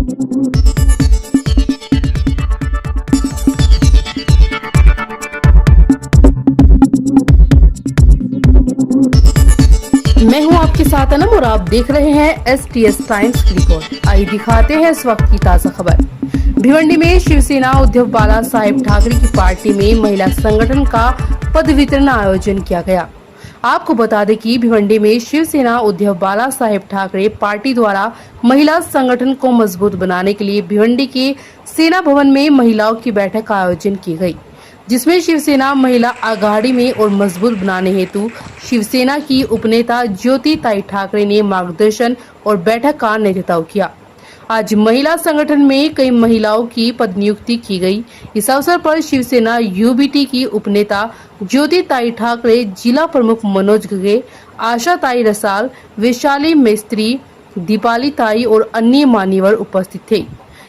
मैं हूं आपके साथ अनम और आप देख रहे हैं STS टाइम्स की रिपोर्ट। आइए दिखाते हैं इस वक्त की ताजा खबर। भिवंडी में शिवसेना उद्धव बाला साहेब ठाकरे की पार्टी में महिला संगठन का पद वितरण आयोजन किया गया। आपको बता दें कि भिवंडी में शिवसेना उद्धव बाला साहेब ठाकरे पार्टी द्वारा महिला संगठन को मजबूत बनाने के लिए भिवंडी के सेना भवन में महिलाओं की बैठक का आयोजन की गई, जिसमें शिवसेना महिला आघाड़ी में और मजबूत बनाने हेतु शिवसेना की उपनेता ज्योति ताई ठाकरे ने मार्गदर्शन और बैठक का नेतृत्व किया। आज महिला संगठन में कई महिलाओं की पद नियुक्ति की गई। इस अवसर पर शिवसेना UBT की उपनेता ज्योति ताई ठाकरे, जिला प्रमुख मनोज गगे, आशा ताई रसाल, वैशाली मिस्त्री, दीपाली ताई और अन्य मान्यवर उपस्थित थे।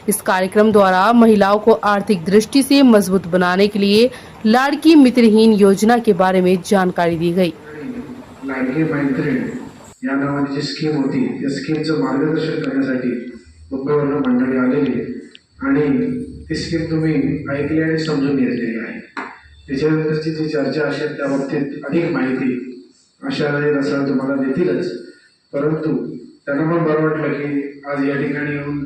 इस कार्यक्रम द्वारा महिलाओं को आर्थिक दृष्टि से मजबूत बनाने के लिए लाड़की मित्रहीन योजना के बारे में जानकारी दी गई। लाडकी मैत्रीण या नावाची जी स्कीम होती, त्या स्कीमचं मार्गदर्शन करण्यासाठी मुंबईवरून मंडळी आलेली आणि ती स्कीम तुम्ही ऐकली आणि समजून घेतलेली आहे। त्याच्यानंतरची जी चर्चा असेल त्या बाबतीत अधिक माहिती आशाताई रसाळ तुम्हाला देतीलच, परंतु त्यांना पण बरं वाटलं की आज या ठिकाणी येऊन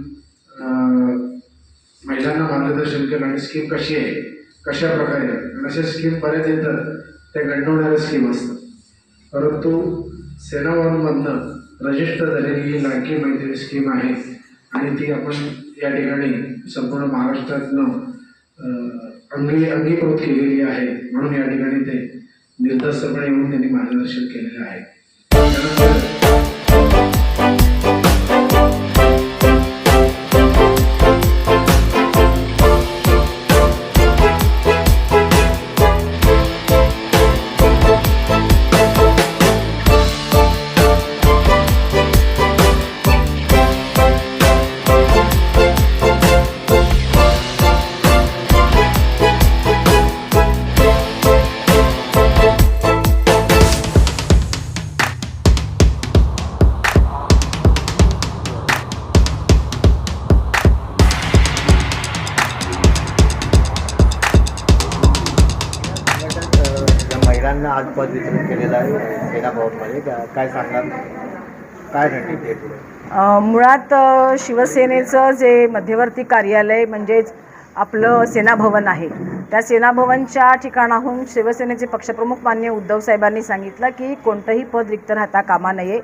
महिलांना मार्गदर्शन केलं आणि स्कीम कशी आहे, कशा प्रकारे आणि अशा स्कीम बऱ्याच येतात, त्या गंडवणाऱ्या स्कीम असतात, परंतु सेना भवनमधनं रजिस्टर झालेली ही लाडकी मैत्रीण स्कीम आहे आणि ती आपण या ठिकाणी संपूर्ण महाराष्ट्रातनं अंगीकृत केलेली आहे। म्हणून या ठिकाणी ते निर्धास्तपणे येऊन त्यांनी मार्गदर्शन केलेलं आहे। महिलांना आज पद वितरण केलेलं आहे सेना भवनमध्ये, काय सांगणार, काय रणनीती आहे पुढे? मुळात शिवसेनेचं जे मध्यवर्ती कार्यालय म्हणजेच आपलं सेना भवन आहे, त्या सेना भवनच्या ठिकाणाहून शिवसेनेचे पक्षप्रमुख माननीय उद्धव साहेबांनी सांगितलं की कोणतंही पद रिक्त राहता कामा नये।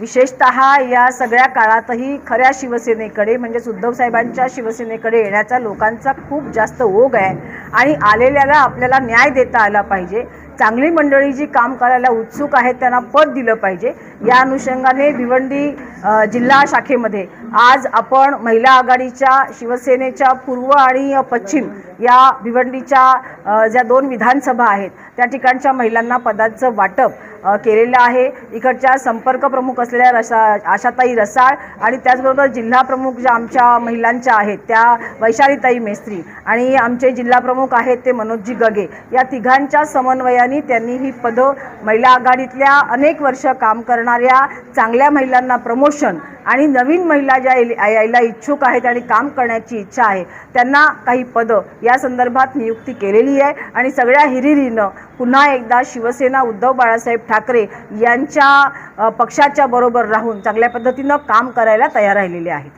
विशेषतः या सगळ्या काळातही खऱ्या शिवसेनेकडे म्हणजेच उद्धव साहेबांच्या शिवसेनेकडे येण्याचा लोकांचा खूप जास्त ओघ आहे आणि आलेल्याला आपल्याला न्याय देता आला पाहिजे। चांगली मंडळी जी काम करायला उत्सुक आहेत त्यांना पद दिलं पाहिजे। या अनुषंगाने भिवंडी जिल्हा शाखेमध्ये आज आपण महिला आघाडीच्या शिवसेनेच्या पूर्व आणि पश्चिम या भिवंडीच्या ज्या 2 विधानसभा आहेत त्या ठिकाणच्या महिलांना पदाचं वाटप केलेलं आहे। इकडच्या संपर्क प्रमुख असलेल्या आशाताई रसाळ आणि त्याचबरोबर जिल्हा प्रमुख ज्या आमच्या महिलांच्या आहेत त्या वैशालीताई मेस्त्री आणि आमचे जिल्हा प्रमुख आहेत ते मनोजजी गगे, या तिघांच्या समन्वयाने त्यांनी ही पदं महिला आघाडीतल्या अनेक वर्ष काम करणाऱ्या चांगल्या महिलांना प्रमोशन आणि नवीन महिला ज्या यायला इच्छुक आहेत आणि काम करण्याची इच्छा आहे त्यांना काही पदं या संदर्भात नियुक्ती केलेली आहे आणि सगळ्या हिरिरीनं पुन्हा एकदा शिवसेना उद्धव बाळासाहेब ठाकरे यांच्या पक्षाच्या बरोबर राहून चांगल्या पद्धतीनं काम करायला तयार राहिलेले आहेत।